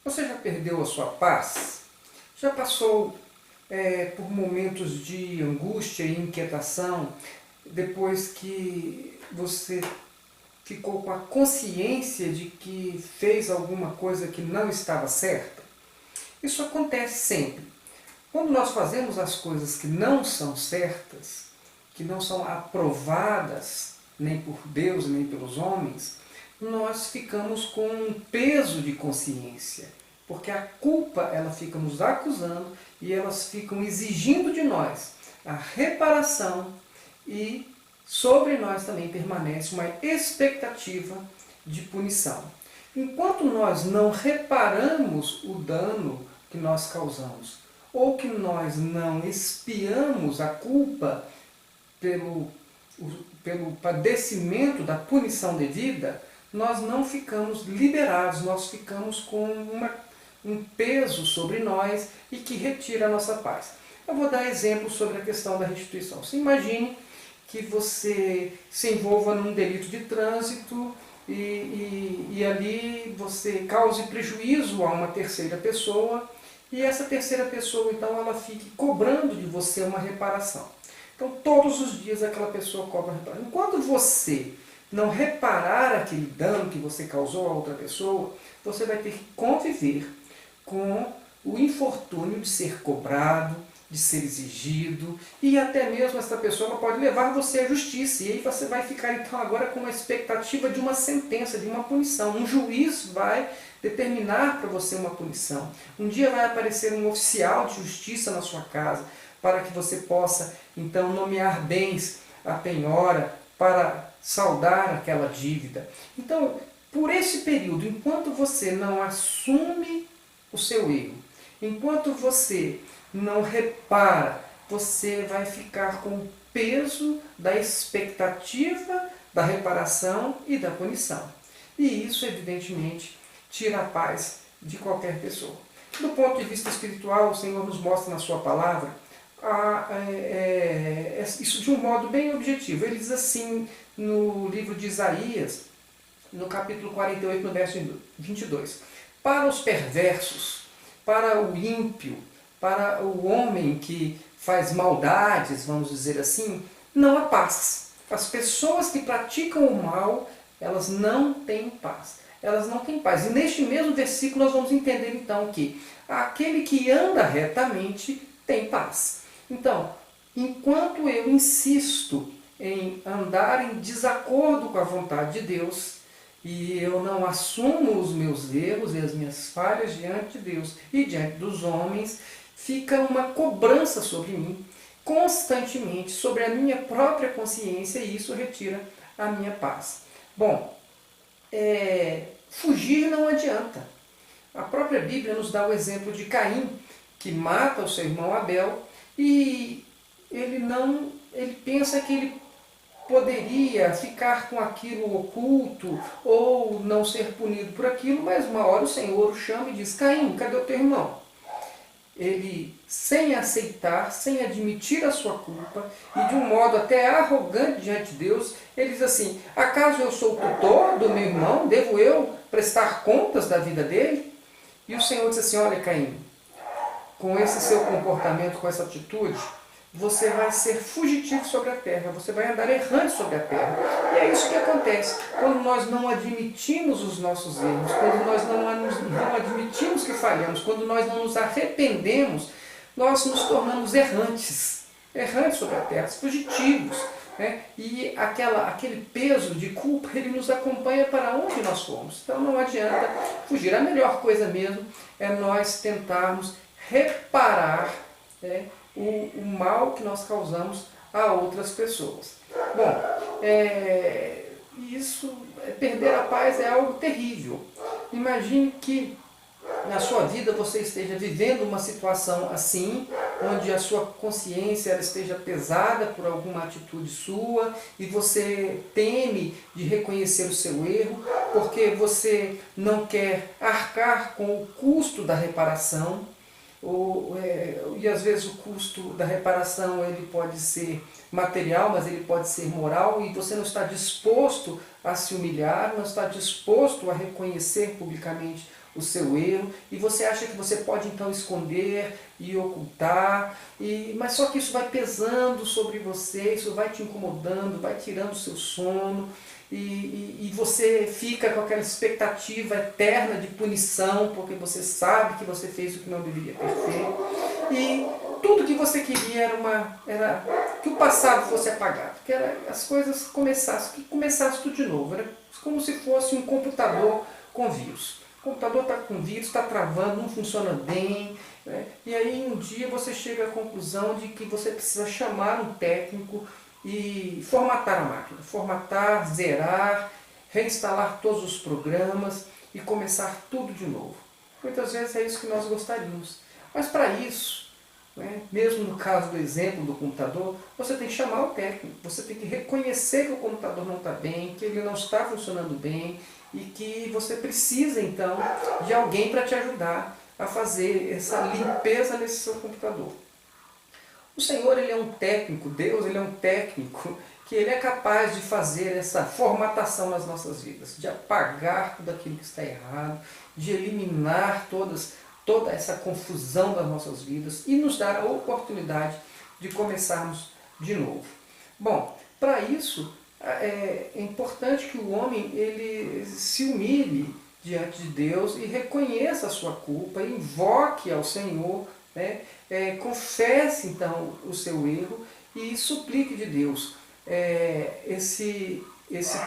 Você já perdeu a sua paz? Já passou por momentos de angústia e inquietação depois que você ficou com a consciência de que fez alguma coisa que não estava certa? Isso acontece sempre. Quando nós fazemos as coisas que não são certas, que não são aprovadas nem por Deus nem pelos homens, nós ficamos com um peso de consciência, porque a culpa ela fica nos acusando e elas ficam exigindo de nós a reparação e sobre nós também permanece uma expectativa de punição. Enquanto nós não reparamos o dano que nós causamos, ou que nós não expiamos a culpa pelo padecimento da punição devida, nós não ficamos liberados, nós ficamos com um peso sobre nós e que retira a nossa paz. Eu vou dar exemplo sobre a questão da restituição. Você imagine que você se envolva num delito de trânsito e ali você cause prejuízo a uma terceira pessoa e essa terceira pessoa então ela fique cobrando de você uma reparação. Então todos os dias aquela pessoa cobra reparação. Enquanto você não reparar aquele dano que você causou a outra pessoa, você vai ter que conviver com o infortúnio de ser cobrado, de ser exigido, e até mesmo essa pessoa ela pode levar você à justiça, e aí você vai ficar então agora com uma expectativa de uma sentença, de uma punição. Um juiz vai determinar para você uma punição. Um dia vai aparecer um oficial de justiça na sua casa, para que você possa então nomear bens à penhora, para saldar aquela dívida. Então, por esse período, enquanto você não assume o seu erro, enquanto você não repara, você vai ficar com o peso da expectativa da reparação e da punição. E isso, evidentemente, tira a paz de qualquer pessoa. Do ponto de vista espiritual, o Senhor nos mostra na sua palavra isso de um modo bem objetivo. Ele diz assim no livro de Isaías, no capítulo 48, no verso 22. Para os perversos, para o ímpio, para o homem que faz maldades, vamos dizer assim, não há paz. As pessoas que praticam o mal, elas não têm paz. Elas não têm paz. E neste mesmo versículo nós vamos entender então que aquele que anda retamente tem paz. Então, enquanto eu insisto em andar em desacordo com a vontade de Deus, e eu não assumo os meus erros e as minhas falhas diante de Deus e diante dos homens, fica uma cobrança sobre mim, constantemente, sobre a minha própria consciência, e isso retira a minha paz. Bom, fugir não adianta. A própria Bíblia nos dá o exemplo de Caim, que mata o seu irmão Abel, e ele pensa que ele poderia ficar com aquilo oculto ou não ser punido por aquilo, mas uma hora o Senhor o chama e diz: Caim, cadê o teu irmão? Ele, sem aceitar, sem admitir a sua culpa, e de um modo até arrogante diante de Deus, ele diz assim: acaso eu sou o tutor do meu irmão? Devo eu prestar contas da vida dele? E o Senhor diz assim: olha, Caim, com esse seu comportamento, com essa atitude, você vai ser fugitivo sobre a terra, você vai andar errante sobre a terra. E é isso que acontece quando nós não admitimos os nossos erros, quando nós não admitimos que falhamos, quando nós não nos arrependemos, nós nos tornamos errantes sobre a terra, fugitivos. Né? E aquele peso de culpa, ele nos acompanha para onde nós formos. Então não adianta fugir. A melhor coisa mesmo é nós tentarmos reparar o mal que nós causamos a outras pessoas. Bom, perder a paz é algo terrível. Imagine que na sua vida você esteja vivendo uma situação assim, onde a sua consciência ela esteja pesada por alguma atitude sua e você teme de reconhecer o seu erro, porque você não quer arcar com o custo da reparação. E às vezes o custo da reparação ele pode ser material, mas ele pode ser moral, e você não está disposto a se humilhar, não está disposto a reconhecer publicamente o seu erro e você acha que você pode então esconder e ocultar, mas só que isso vai pesando sobre você, isso vai te incomodando, vai tirando o seu sono e você fica com aquela expectativa eterna de punição porque você sabe que você fez o que não deveria ter feito e tudo que você queria era que o passado fosse apagado, que era as coisas começasse tudo de novo. Era como se fosse um computador com vírus. O computador está com vírus, está travando, não funciona bem. Né? E aí um dia você chega à conclusão de que você precisa chamar um técnico e formatar a máquina. Formatar, zerar, reinstalar todos os programas e começar tudo de novo. Muitas vezes é isso que nós gostaríamos. Mas para isso, mesmo no caso do exemplo do computador, você tem que chamar o técnico, você tem que reconhecer que o computador não está bem, que ele não está funcionando bem e que você precisa então de alguém para te ajudar a fazer essa limpeza nesse seu computador. O Senhor, ele é um técnico, Deus, ele é um técnico que ele é capaz de fazer essa formatação nas nossas vidas, de apagar tudo aquilo que está errado, de eliminar toda essa confusão das nossas vidas e nos dar a oportunidade de começarmos de novo. Bom, para isso é importante que o homem ele se humilhe diante de Deus e reconheça a sua culpa, invoque ao Senhor, confesse então o seu erro e suplique de Deus esse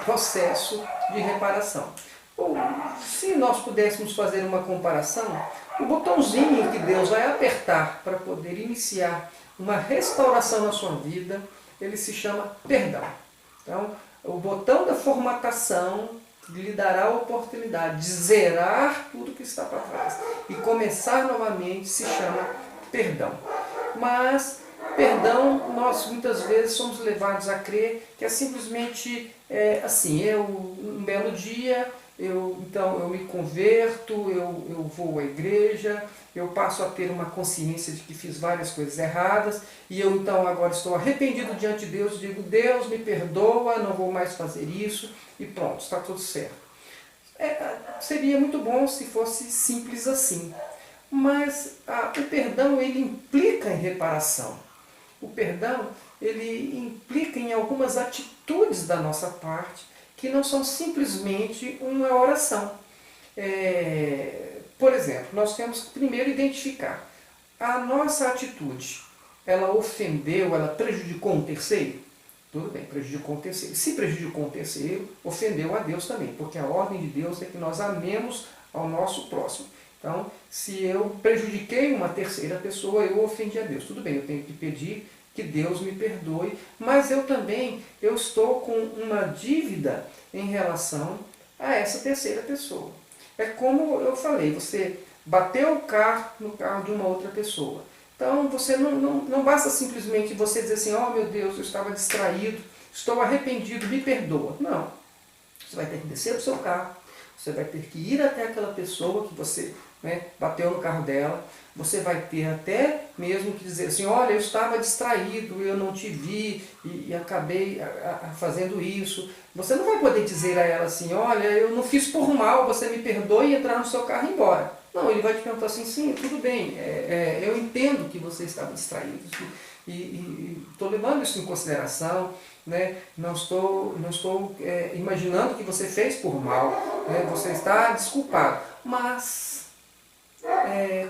processo de reparação. Ou, se nós pudéssemos fazer uma comparação, o botãozinho que Deus vai apertar para poder iniciar uma restauração na sua vida, ele se chama perdão. Então, o botão da formatação lhe dará a oportunidade de zerar tudo que está para trás e começar novamente se chama perdão. Mas perdão, nós muitas vezes somos levados a crer que é simplesmente assim, um belo dia então eu me converto, eu vou à igreja, eu passo a ter uma consciência de que fiz várias coisas erradas e eu então agora estou arrependido diante de Deus, digo, Deus me perdoa, não vou mais fazer isso e pronto, está tudo certo. Seria muito bom se fosse simples assim, mas o perdão ele implica em reparação. O perdão ele implica em algumas atitudes da nossa parte que não são simplesmente uma oração. Por exemplo, nós temos que primeiro identificar a nossa atitude. Ela ofendeu, ela prejudicou um terceiro? Tudo bem, prejudicou um terceiro. Se prejudicou um terceiro, ofendeu a Deus também, porque a ordem de Deus é que nós amemos ao nosso próximo. Então, se eu prejudiquei uma terceira pessoa, eu ofendi a Deus. Tudo bem, eu tenho que pedir que Deus me perdoe, mas eu estou com uma dívida em relação a essa terceira pessoa. É como eu falei, você bateu o carro no carro de uma outra pessoa. Então você não basta simplesmente você dizer assim, oh meu Deus, eu estava distraído, estou arrependido, me perdoa. Não. Você vai ter que descer do seu carro, você vai ter que ir até aquela pessoa que você bateu no carro dela, você vai ter até mesmo que dizer assim, olha, eu estava distraído, eu não te vi e acabei fazendo isso. Você não vai poder dizer a ela assim, olha, eu não fiz por mal, você me perdoa e entrar no seu carro e ir embora. Não, ele vai te perguntar assim, sim, tudo bem, eu entendo que você estava distraído e estou levando isso em consideração, não estou imaginando que você fez por mal, você está desculpado, mas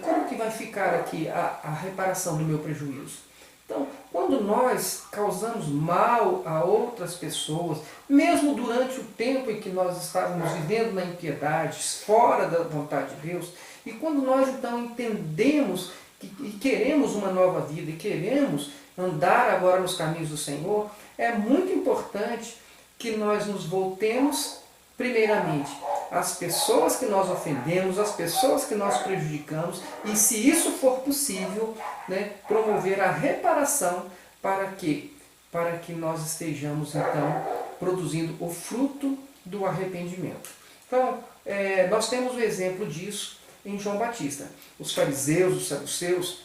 como que vai ficar aqui a reparação do meu prejuízo? Então, quando nós causamos mal a outras pessoas, mesmo durante o tempo em que nós estávamos vivendo na impiedade, fora da vontade de Deus, e quando nós então entendemos e queremos uma nova vida e queremos andar agora nos caminhos do Senhor, é muito importante que nós nos voltemos primeiramente às pessoas que nós ofendemos, às pessoas que nós prejudicamos e, se isso for possível, promover a reparação para que nós estejamos então produzindo o fruto do arrependimento. Então, nós temos o exemplo disso em João Batista. Os fariseus, os saduceus,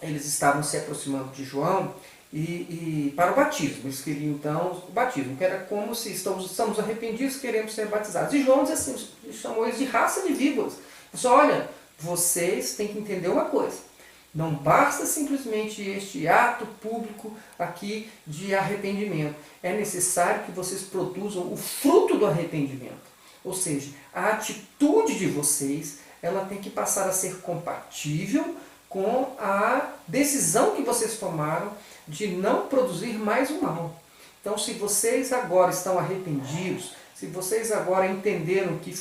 eles estavam se aproximando de João e para o batismo. Eles queriam então o batismo, que era como se estamos arrependidos, queremos ser batizados. E João diz assim, chamou eles de raça de víboras. Mas olha, vocês têm que entender uma coisa. Não basta simplesmente este ato público aqui de arrependimento. É necessário que vocês produzam o fruto do arrependimento. Ou seja, a atitude de vocês, ela tem que passar a ser compatível com a decisão que vocês tomaram de não produzir mais o mal. Então, se vocês agora estão arrependidos, se vocês agora entenderam que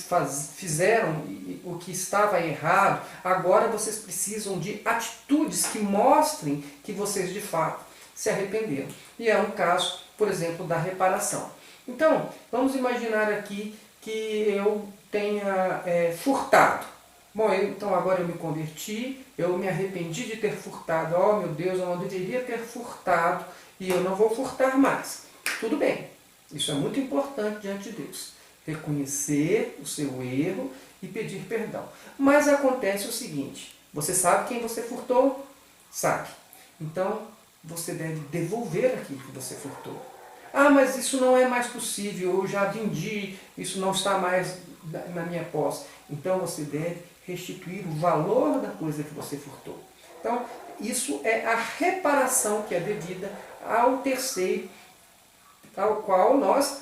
fizeram o que estava errado, agora vocês precisam de atitudes que mostrem que vocês de fato se arrependeram. E é um caso, por exemplo, da reparação. Então, vamos imaginar aqui que eu tenha furtado. Bom, então agora eu me converti, eu me arrependi de ter furtado. Oh, meu Deus, eu não deveria ter furtado e eu não vou furtar mais. Tudo bem, isso é muito importante diante de Deus. Reconhecer o seu erro e pedir perdão. Mas acontece o seguinte, você sabe quem você furtou? Sabe. Então, você deve devolver aquilo que você furtou. Ah, mas isso não é mais possível, eu já vendi, isso não está mais na minha posse. Então, você deve restituir o valor da coisa que você furtou. Então, isso é a reparação que é devida ao terceiro, ao qual nós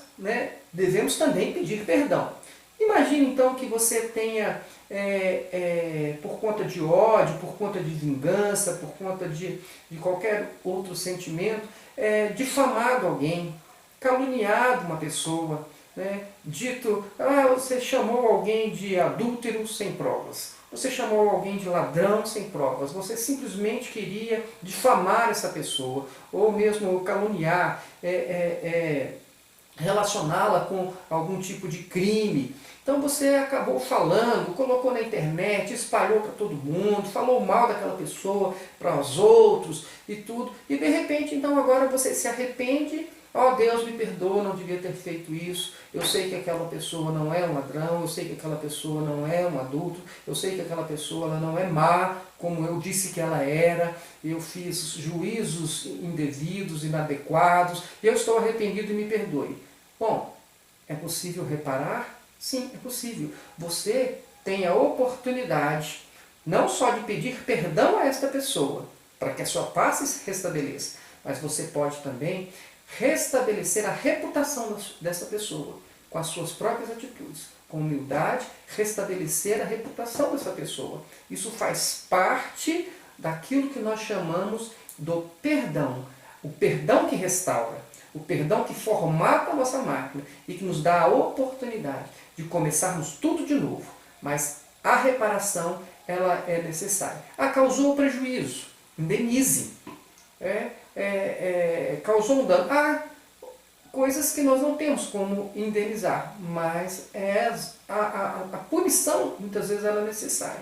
devemos também pedir perdão. Imagine então que você tenha, por conta de ódio, por conta de vingança, por conta de qualquer outro sentimento, difamado alguém, caluniado uma pessoa, dito, você chamou alguém de adúltero sem provas, você chamou alguém de ladrão sem provas, você simplesmente queria difamar essa pessoa, ou mesmo caluniar, relacioná-la com algum tipo de crime. Então você acabou falando, colocou na internet, espalhou para todo mundo, falou mal daquela pessoa para os outros e tudo, e de repente então agora você se arrepende. Oh, Deus me perdoa, não devia ter feito isso. Eu sei que aquela pessoa não é um ladrão, eu sei que aquela pessoa não é um adulto, eu sei que aquela pessoa ela não é má, como eu disse que ela era. Eu fiz juízos indevidos, inadequados, e eu estou arrependido e me perdoe. Bom, é possível reparar? Sim, é possível. Você tem a oportunidade não só de pedir perdão a esta pessoa, para que a sua paz se restabeleça, mas você pode também restabelecer a reputação dessa pessoa com as suas próprias atitudes, com humildade, restabelecer a reputação dessa pessoa. Isso faz parte daquilo que nós chamamos do perdão. O perdão que restaura, o perdão que formata a nossa máquina e que nos dá a oportunidade de começarmos tudo de novo. Mas a reparação, ela é necessária. Causou prejuízo, indenize. Causou um dano. Coisas que nós não temos como indenizar, mas a punição, muitas vezes, ela é necessária.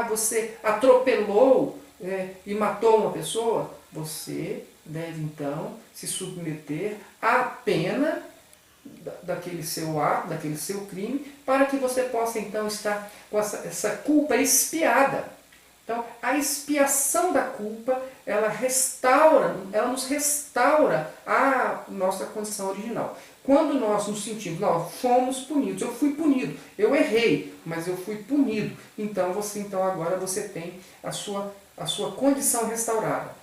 Você atropelou e matou uma pessoa, você deve, então, se submeter à pena daquele seu ato, daquele seu crime, para que você possa, então, estar com essa culpa expiada. Então, a expiação da culpa, ela nos restaura a nossa condição original. Quando nós nos sentimos, nós fomos punidos, eu fui punido, eu errei, mas eu fui punido. Então, agora você tem a sua condição restaurada.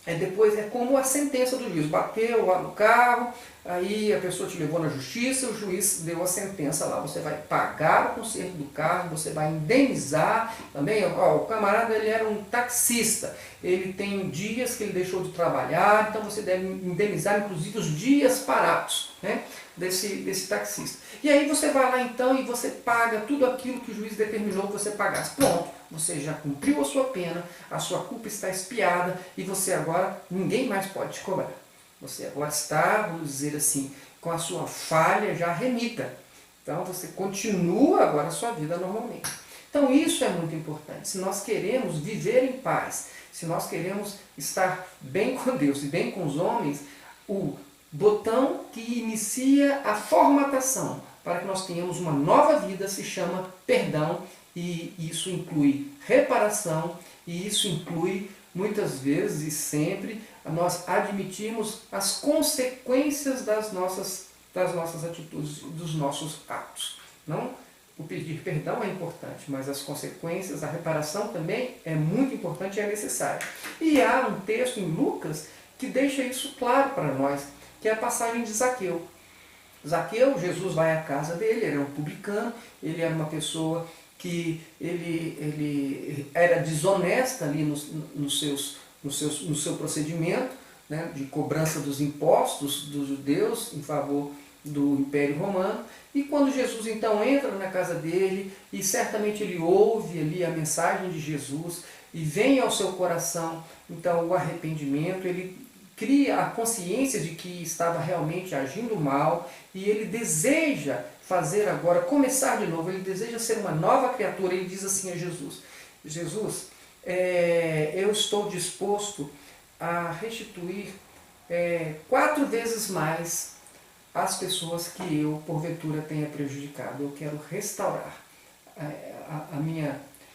Depois é como a sentença do juiz, bateu lá no carro, aí a pessoa te levou na justiça, o juiz deu a sentença lá, você vai pagar o conserto do carro, você vai indenizar também. O camarada ele era um taxista, ele tem dias que ele deixou de trabalhar, então você deve indenizar inclusive os dias parados desse taxista. E aí você vai lá então e você paga tudo aquilo que o juiz determinou que você pagasse. Pronto, você já cumpriu a sua pena, a sua culpa está expiada e você agora, ninguém mais pode te cobrar. Você agora está, vamos dizer assim, com a sua falha já remita. Então você continua agora a sua vida normalmente. Então isso é muito importante. Se nós queremos viver em paz, se nós queremos estar bem com Deus e bem com os homens, o botão que inicia a formatação para que nós tenhamos uma nova vida se chama perdão, e isso inclui reparação, e isso inclui muitas vezes e sempre nós admitirmos as consequências das nossas atitudes, dos nossos atos. O pedir perdão é importante, mas as consequências, a reparação também é muito importante e é necessária. E há um texto em Lucas que deixa isso claro para nós, que é a passagem de Zaqueu. Zaqueu, Jesus vai à casa dele, ele é um publicano, ele era uma pessoa que ele era desonesta ali no seu procedimento, né, de cobrança dos impostos dos judeus em favor do Império Romano. E quando Jesus então entra na casa dele, e certamente ele ouve ali a mensagem de Jesus, e vem ao seu coração então o arrependimento, ele cria a consciência de que estava realmente agindo mal, e ele deseja fazer agora, começar de novo, ele deseja ser uma nova criatura. Ele diz assim a Jesus: Jesus, eu estou disposto a restituir 4 vezes mais as pessoas que eu, porventura, tenha prejudicado. Eu quero restaurar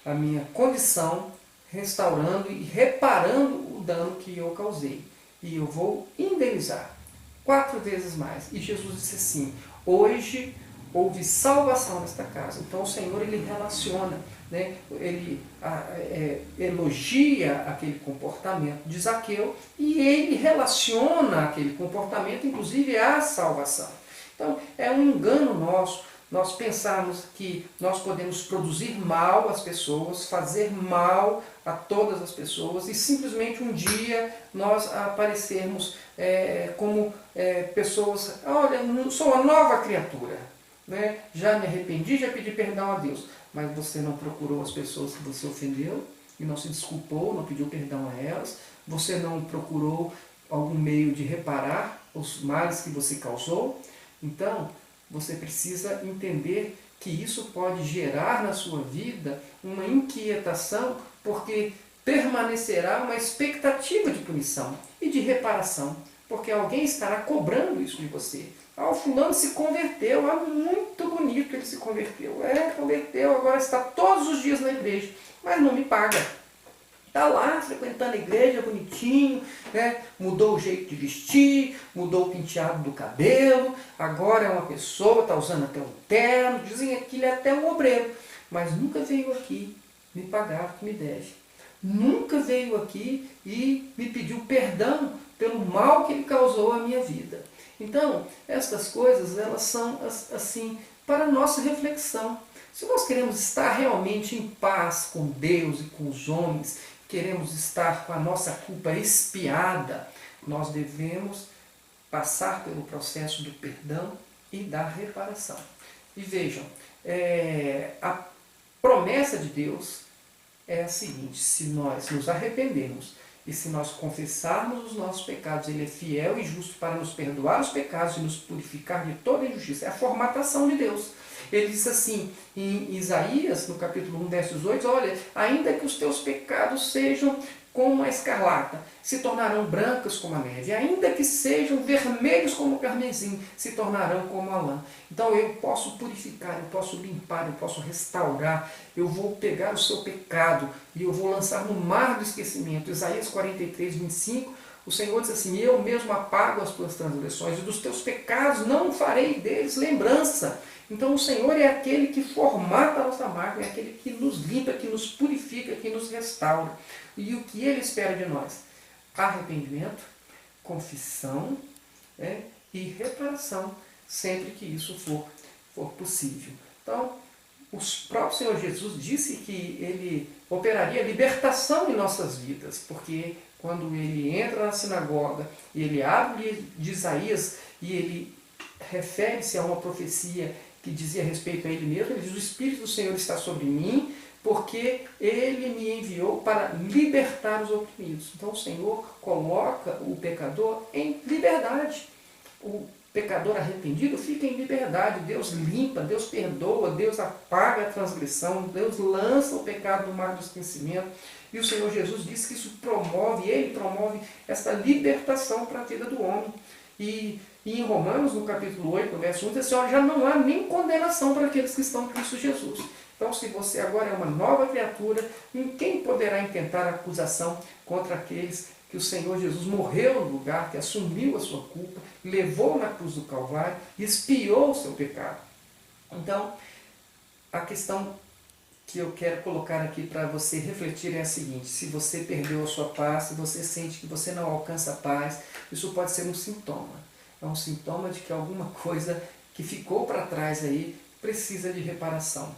a minha condição, restaurando e reparando o dano que eu causei. E eu vou indenizar 4 vezes mais. E Jesus disse assim: hoje houve salvação nesta casa. Então o Senhor, ele relaciona, né? Ele elogia aquele comportamento de Zaqueu e ele relaciona aquele comportamento, inclusive, à salvação. Então é um engano nosso nós pensarmos que nós podemos produzir mal às pessoas, fazer mal a todas as pessoas, e simplesmente um dia nós aparecermos como pessoas: olha, sou uma nova criatura, né? Já me arrependi, já pedi perdão a Deus. Mas você não procurou as pessoas que você ofendeu e não se desculpou, não pediu perdão a elas. Você não procurou algum meio de reparar os males que você causou. Então, você precisa entender que isso pode gerar na sua vida uma inquietação, porque permanecerá uma expectativa de punição e de reparação, porque alguém estará cobrando isso de você. O fulano se converteu, muito bonito ele se converteu. Converteu, agora está todos os dias na igreja, mas não me paga. Está lá frequentando a igreja, bonitinho, né? Mudou o jeito de vestir, mudou o penteado do cabelo, agora é uma pessoa, está usando até um terno, dizem que ele é até um obreiro, mas nunca veio aqui me pagar o que me deve. Nunca veio aqui e me pediu perdão pelo mal que ele causou à minha vida. Então, estas coisas, elas são assim para a nossa reflexão. Se nós queremos estar realmente em paz com Deus e com os homens, queremos estar com a nossa culpa expiada, nós devemos passar pelo processo do perdão e da reparação. E vejam, a promessa de Deus é a seguinte: se nós nos arrependermos e se nós confessarmos os nossos pecados, Ele é fiel e justo para nos perdoar os pecados e nos purificar de toda injustiça. É a formatação de Deus. Ele diz assim, em Isaías, no capítulo 1, verso 18, olha, ainda que os teus pecados sejam como a escarlata, se tornarão brancas como a neve, ainda que sejam vermelhos como o carmesim, se tornarão como a lã. Então eu posso purificar, eu posso limpar, eu posso restaurar, eu vou pegar o seu pecado e eu vou lançar no mar do esquecimento. Isaías 43, 25, o Senhor diz assim: eu mesmo apago as tuas transgressões e dos teus pecados não farei deles lembrança. Então o Senhor é aquele que formata a nossa máquina, é aquele que nos limpa, que nos purifica, que nos restaura. E o que Ele espera de nós? Arrependimento, confissão, e reparação, sempre que isso for possível. Então, o próprio Senhor Jesus disse que Ele operaria libertação em nossas vidas, porque quando Ele entra na sinagoga e Ele abre de Isaías e Ele refere-se a uma profecia que dizia respeito a Ele mesmo, Ele diz: o Espírito do Senhor está sobre mim, porque Ele me enviou para libertar os oprimidos. Então o Senhor coloca o pecador em liberdade. O pecador arrependido fica em liberdade. Deus limpa, Deus perdoa, Deus apaga a transgressão, Deus lança o pecado no mar do esquecimento. E o Senhor Jesus disse que isso promove, Ele promove essa libertação para a vida do homem. E em Romanos, no capítulo 8, no verso 1, diz assim: olha, já não há nem condenação para aqueles que estão em Cristo Jesus. Então, se você agora é uma nova criatura, quem poderá intentar acusação contra aqueles que o Senhor Jesus morreu no lugar, que assumiu a sua culpa, levou na cruz do Calvário e expiou o seu pecado? Então, A questão que eu quero colocar aqui para você refletir é a seguinte: se você perdeu a sua paz, se você sente que você não alcança a paz, isso pode ser um sintoma. É um sintoma de que alguma coisa que ficou para trás aí precisa de reparação.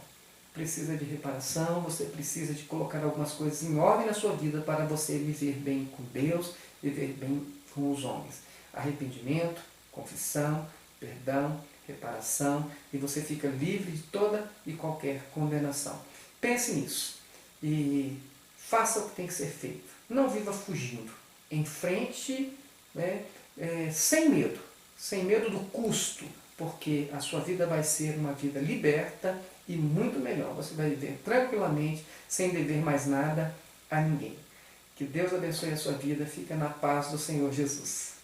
Precisa de reparação, você precisa de colocar algumas coisas em ordem na sua vida para você viver bem com Deus, viver bem com os homens. Arrependimento, confissão, perdão, reparação, e você fica livre de toda e qualquer condenação. Pense nisso e faça o que tem que ser feito. Não viva fugindo. Enfrente, né, sem medo do custo, porque a sua vida vai ser uma vida liberta e muito melhor. Você vai viver tranquilamente, sem dever mais nada a ninguém. Que Deus abençoe a sua vida. Fica na paz do Senhor Jesus.